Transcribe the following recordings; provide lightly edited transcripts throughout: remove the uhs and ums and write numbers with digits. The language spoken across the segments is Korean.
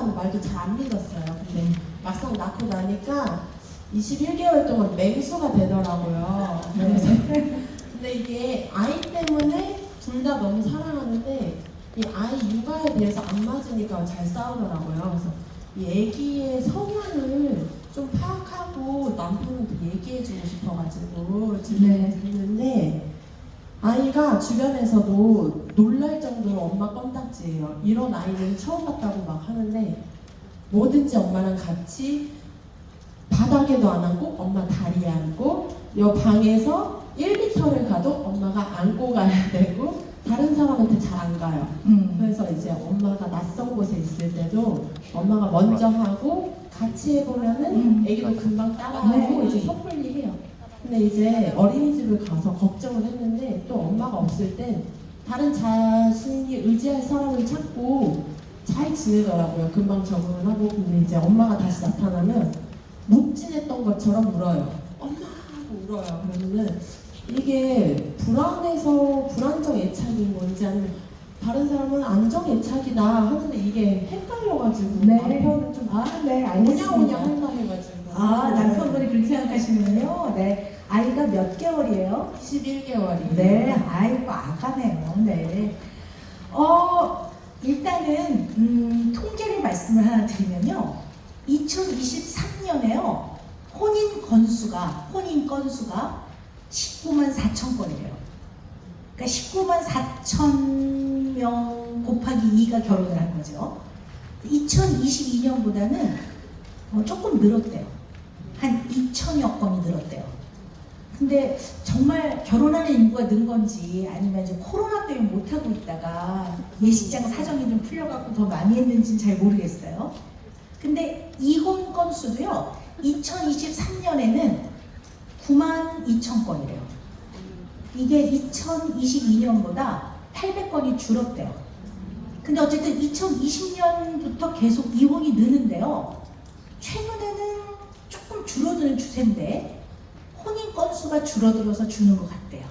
낳는다는 말도 잘 안 믿었어요. 근데 막상 낳고 나니까 21개월 동안 맹수가 되더라고요. 그래서 근데 이게 아이 때문에 둘 다 너무 사랑하는데 이 아이 육아에 대해서 안 맞으니까 잘 싸우더라고요. 그래서 이 아기의 성향을 좀 파악하고 남편한테 얘기해주고 싶어가지고 질문을 드리는데, 아이가 주변에서도 놀랄 정도로 엄마 껌딱지예요. 이런 아이는 처음 봤다고 막 하는데 뭐든지 엄마랑 같이 바닥에도 안 앉고 엄마 다리에 앉고, 여 방에서 1m를 가도 엄마가 안고 가야 되고 다른 사람한테 잘 안 가요. 그래서 이제 엄마가 낯선 곳에 있을 때도 엄마가 먼저 하고 같이 해보면은 애기도 금방 따라하고 이제 섣불리 해요. 근데 이제 어린이집을 가서 걱정을 했는데 또 엄마가 없을 땐 다른 자신이 의지할 사람을 찾고 잘 지내더라고요. 금방 적응을 하고. 근데 이제 엄마가 다시 나타나면 묵진했던 것처럼 울어요. 엄마 하고 울어요. 그러면은 이게 불안해서 불안정 애착인 건지 아니면 다른 사람은 안정 애착이다 하는데 이게 헷갈려가지고 남편은 좀 네, 알겠습니다. 오냐오냐 한다 해가지고. 남편분이 그렇게 생각하시는군요. 네, 아이가 몇 개월이에요? 11개월이에요. 네, 아이고 아가네요. 네. 일단은 통계를 말씀을 하나 드리면요. 2023년에요. 혼인 건수가 19만 4천 건이래요. 그러니까 19만 4천 명 곱하기 2가 결혼을 한 거죠. 2022년보다는 조금 늘었대요. 한 2천여 건이 늘었대요. 근데 정말 결혼하는 인구가 는 건지 아니면 이제 코로나 때문에 못하고 있다가 예식장 사정이 좀 풀려갖고 더 많이 했는지는 잘 모르겠어요. 근데 이혼 건수도요, 2023년에는 9만 2천 건이래요. 이게 2022년보다 800건이 줄었대요. 근데 어쨌든 2020년부터 계속 이혼이 느는데요. 최근에는 조금 줄어드는 추세인데 혼인 건수가 줄어들어서 주는 것 같대요.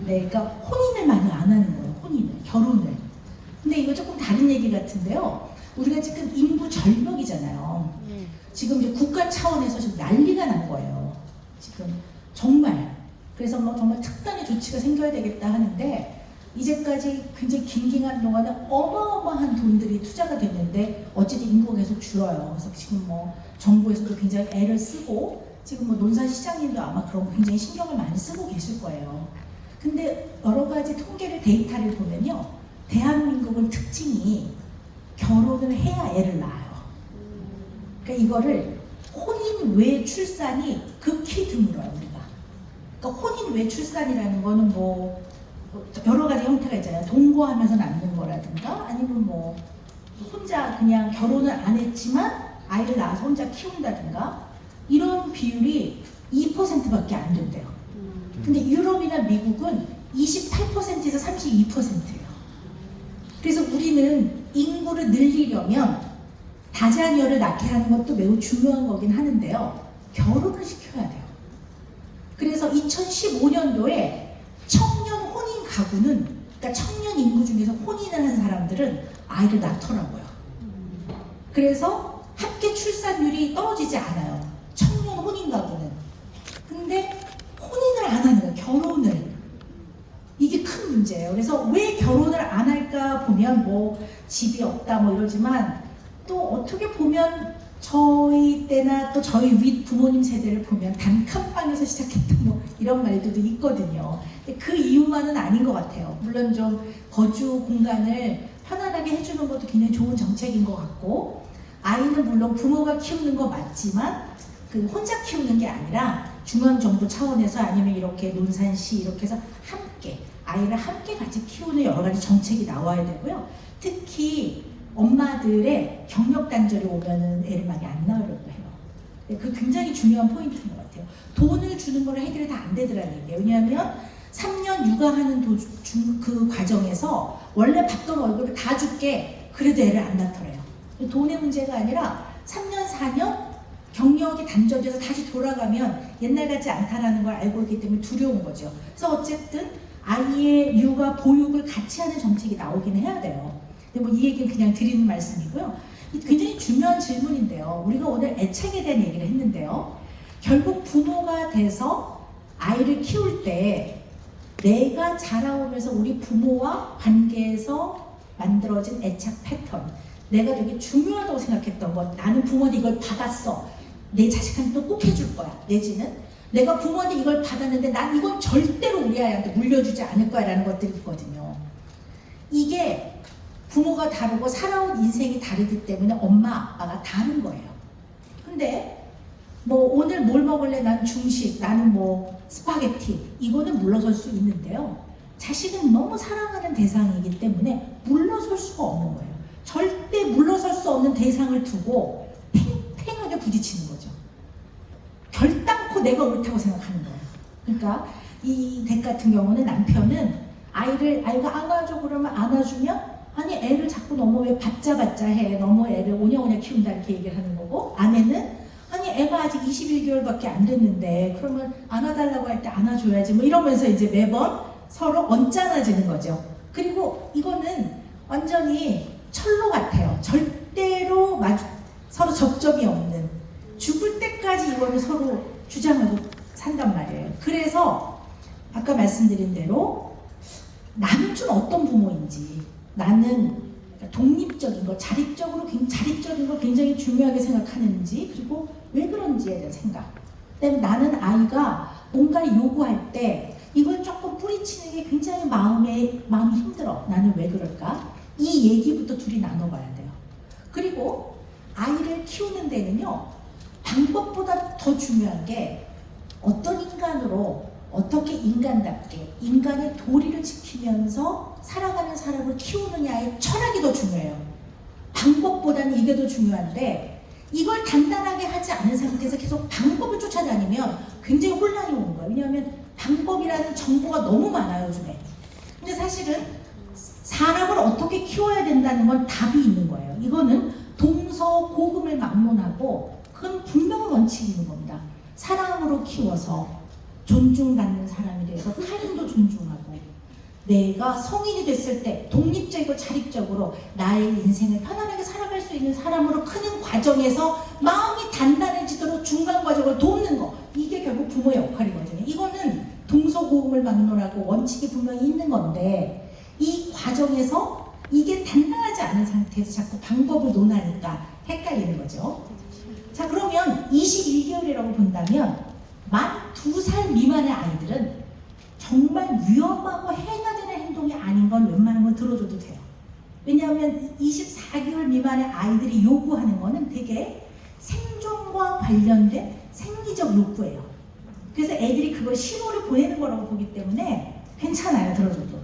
네, 그러니까 혼인을 많이 안 하는 거예요. 혼인을, 결혼을. 근데 이거 조금 다른 얘기 같은데요. 우리가 지금 인구 절벽이잖아요. 지금 이제 국가 차원에서 지금 난리가 난 거예요. 지금 정말. 그래서 뭐 정말 특단의 조치가 생겨야 되겠다 하는데 이제까지 굉장히 긴 기간 동안에 어마어마한 돈들이 투자가 됐는데 어쨌든 인구가 계속 줄어요. 그래서 지금 뭐 정부에서도 굉장히 애를 쓰고 지금 뭐 논산시장님도 아마 그런 거 굉장히 신경을 많이 쓰고 계실 거예요. 근데 여러 가지 통계를 데이터를 보면요. 대한민국은 특징이 결혼을 해야 애를 낳아요. 그러니까 이거를 혼인 외 출산이 극히 드물어요, 우리가. 그러니까 혼인 외 출산이라는 거는 뭐 여러 가지 형태가 있잖아요. 동거하면서 낳는 거라든가 아니면 뭐 혼자 그냥 결혼을 안 했지만 아이를 낳아서 혼자 키운다든가 이런 비율이 2%밖에 안 된대요. 근데 유럽이나 미국은 28%에서 32%예요. 그래서 우리는 인구를 늘리려면 다자녀를 낳게 하는 것도 매우 중요한 거긴 하는데요. 결혼을 시켜야 돼요. 그래서 2015년도에 청년 혼인 가구는, 그러니까 청년 인구 중에서 혼인을 한 사람들은 아이를 낳더라고요. 그래서 합계 출산율이 떨어지지 않아요. 청년 혼인 가구는. 근데 혼인을 안 하는 거예요. 결혼을. 이게 큰 문제예요. 그래서 왜 결혼을 안 할까 보면 뭐 집이 없다 뭐 이러지만 또 어떻게 보면 저희 때나 또 저희 윗 부모님 세대를 보면 단칸방에서 시작했던 뭐 이런 말들도 있거든요. 근데 그 이유만은 아닌 것 같아요. 물론 좀 거주 공간을 편안하게 해주는 것도 굉장히 좋은 정책인 것 같고, 아이는 물론 부모가 키우는 거 맞지만 그 혼자 키우는 게 아니라 중앙정부 차원에서 아니면 이렇게 논산시 이렇게 해서 함께 아이를 함께 같이 키우는 여러 가지 정책이 나와야 되고요. 특히 엄마들의 경력 단절이 오면은 애를 많이 안 낳으려고 해요. 그 굉장히 중요한 포인트인 것 같아요. 돈을 주는 걸로 해결이 다 안 되더라는 얘기예요. 왜냐하면 3년 육아하는 그 과정에서 원래 받던 월급을 다 줄게 그래도 애를 안 낳더래요. 돈의 문제가 아니라 3년 4년 경력이 단절돼서 다시 돌아가면 옛날 같지 않다라는 걸 알고 있기 때문에 두려운 거죠. 그래서 어쨌든 아이의 육아 보육을 같이 하는 정책이 나오긴 해야 돼요. 근데 뭐 이 얘기는 그냥 드리는 말씀이고요. 굉장히 중요한 질문인데요. 우리가 오늘 애착에 대한 얘기를 했는데요. 결국 부모가 돼서 아이를 키울 때 내가 자라오면서 우리 부모와 관계에서 만들어진 애착 패턴, 내가 되게 중요하다고 생각했던 것, 나는 부모한테 이걸 받았어, 내 자식한테 꼭 해줄 거야, 내지는 내가 부모한테 이걸 받았는데 난 이건 절대로 우리 아이한테 물려주지 않을 거야 라는 것들이 있거든요. 이게 부모가 다르고 살아온 인생이 다르기 때문에 엄마 아빠가 다른 거예요. 근데 뭐 오늘 뭘 먹을래? 난 중식, 나는 뭐 스파게티, 이거는 물러설 수 있는데요. 자식은 너무 사랑하는 대상이기 때문에 물러설 수가 없는 거예요. 절대 물러설 수 없는 대상을 두고 팽팽하게 부딪히는 거죠. 결단코 내가 옳다고 생각하는 거예요. 그러니까 이 댁 같은 경우는 남편은 아이가 안아줘 그러면 안아주면, 아니 애를 자꾸 너무 왜 받자받자 해, 너무 애를 오냐오냐 키운다 이렇게 얘기를 하는 거고, 아내는 아니 애가 아직 21개월밖에 안 됐는데 그러면 안아달라고 할 때 안아줘야지 뭐 이러면서 이제 매번 서로 언짢아지는 거죠. 그리고 이거는 완전히 철로 같아요. 절대로 서로 접점이 없는, 죽을 때까지 이거를 서로 주장하고 산단 말이에요. 그래서 아까 말씀드린 대로 나는 좀 어떤 부모인지, 나는 독립적인 거, 자립적인 걸 굉장히 중요하게 생각하는지, 그리고 왜 그런지에 대한 생각. 그다음에 나는 아이가 뭔가를 요구할 때 이걸 조금 뿌리치는 게 굉장히 마음이 힘들어. 나는 왜 그럴까? 이 얘기부터 둘이 나눠봐야 돼요. 그리고 아이를 키우는 데는요, 방법보다 더 중요한 게 어떤 인간으로, 어떻게 인간답게 인간의 도리를 지키면서 살아가는 사람을 키우느냐의 철학이 더 중요해요. 방법보다는 이게 더 중요한데, 이걸 단단하게 하지 않은 상태에서 계속 방법을 쫓아다니면 굉장히 혼란이 오는 거예요. 왜냐하면 방법이라는 정보가 너무 많아요, 요즘에. 근데 사실은 사람을 어떻게 키워야 된다는 건 답이 있는 거예요. 이거는 동서고금을 막론하고 그건 분명한 원칙이 있는 겁니다. 사랑으로 키워서 존중받는 사람이 돼서 타인도 존중하고, 내가 성인이 됐을 때 독립적이고 자립적으로 나의 인생을 편안하게 살아갈 수 있는 사람으로 크는 과정에서 마음이 단단해지도록 중간 과정을 돕는 거, 이게 결국 부모의 역할이거든요. 이거는 동서고금을 막론하고 원칙이 분명히 있는 건데, 이 과정에서 이게 단단하지 않은 상태에서 자꾸 방법을 논하니까 헷갈리는 거죠. 자, 그러면 21개월이라고 본다면 만 2살 미만의 아이들은 정말 위험하고 해가 되는 행동이 아닌 건 웬만한 건 들어줘도 돼요. 왜냐하면 24개월 미만의 아이들이 요구하는 거는 되게 생존과 관련된 생리적 욕구예요. 그래서 애들이 그걸 신호를 보내는 거라고 보기 때문에 괜찮아요, 들어줘도.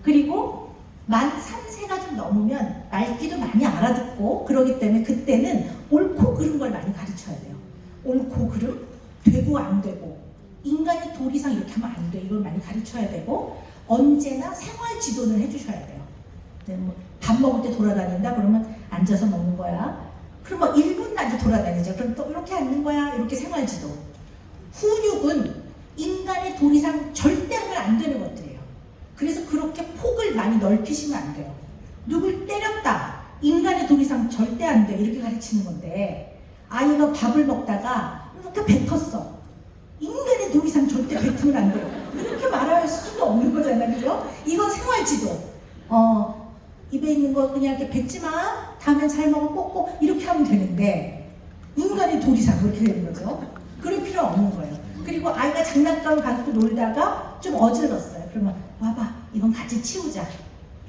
그리고 만 3세가 좀 넘으면 말귀도 많이 알아듣고 그러기 때문에 그때는 옳고 그른 걸 많이 가르쳐야 돼요. 옳고 그름, 되고 안 되고, 인간의 도리상 이렇게 하면 안 돼, 이걸 많이 가르쳐야 되고, 언제나 생활 지도를 해주셔야 돼요. 뭐 밥 먹을 때 돌아다닌다 그러면 앉아서 먹는 거야. 그럼 뭐 1분 앉아 돌아다니죠. 그럼 또 이렇게 앉는 거야. 이렇게 생활 지도. 훈육은 인간의 도리상 절대 하면 안 되는 것들이에요. 그래서 그렇게 폭을 많이 넓히시면 안 돼요. 누굴 때렸다, 인간의 도리상 절대 안 돼, 이렇게 가르치는 건데, 아이가 밥을 먹다가 이렇게 뱉었어, 인간의 도리상 절대 뱉으면 안 돼요, 이렇게 말할 수도 없는 거잖아요, 그죠? 이건 생활지도. 입에 있는 거 그냥 이렇게 뱉지 마, 다음엔 잘 먹어, 꼭꼭 이렇게 하면 되는데, 인간의 도리상 그렇게 되는 거죠. 그럴 필요 없는 거예요. 그리고 아이가 장난감 갖고 놀다가 좀 어지럽었어요. 그러면 와봐, 이건 같이 치우자.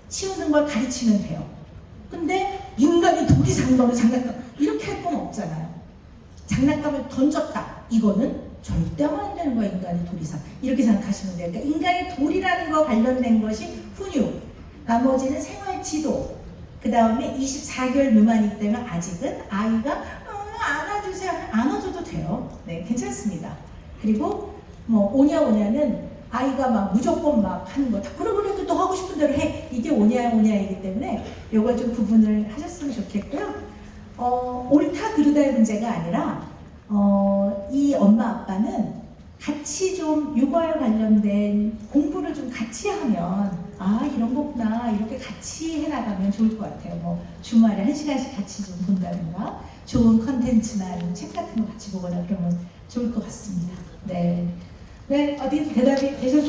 치우는 걸 가르치면 돼요. 근데 인간의 도리상 너는 장난감 이렇게 할 건 없잖아요. 장난감을 던졌다, 이거는 절대 하면 안 되는 거야, 인간의 도리상. 이렇게 생각하시면 돼요. 그러니까 인간의 도리라는 거 관련된 것이 훈육, 나머지는 생활 지도, 그 다음에 24개월 미만이기 때문에 아직은 아이가 안아주세요, 안아줘도 돼요. 네, 괜찮습니다. 그리고 뭐 오냐오냐는 아이가 막 무조건 막 하는 거 다 그래도 또 하고 싶은 대로 해, 이게 오냐오냐이기 때문에 이걸 좀 구분을 하셨으면 좋겠고요. 옳다 그르다의 문제가 아니라 이 엄마 아빠는 같이 좀 육아에 관련된 공부를 좀 같이 하면 아 이런 거구나 이렇게 같이 해나가면 좋을 것 같아요. 뭐 주말에 1시간씩 같이 좀 본다든가 좋은 컨텐츠나 아니면 책 같은 거 같이 보거나 그러면 좋을 것 같습니다. 네, 네 어디 대답이 되셨어요?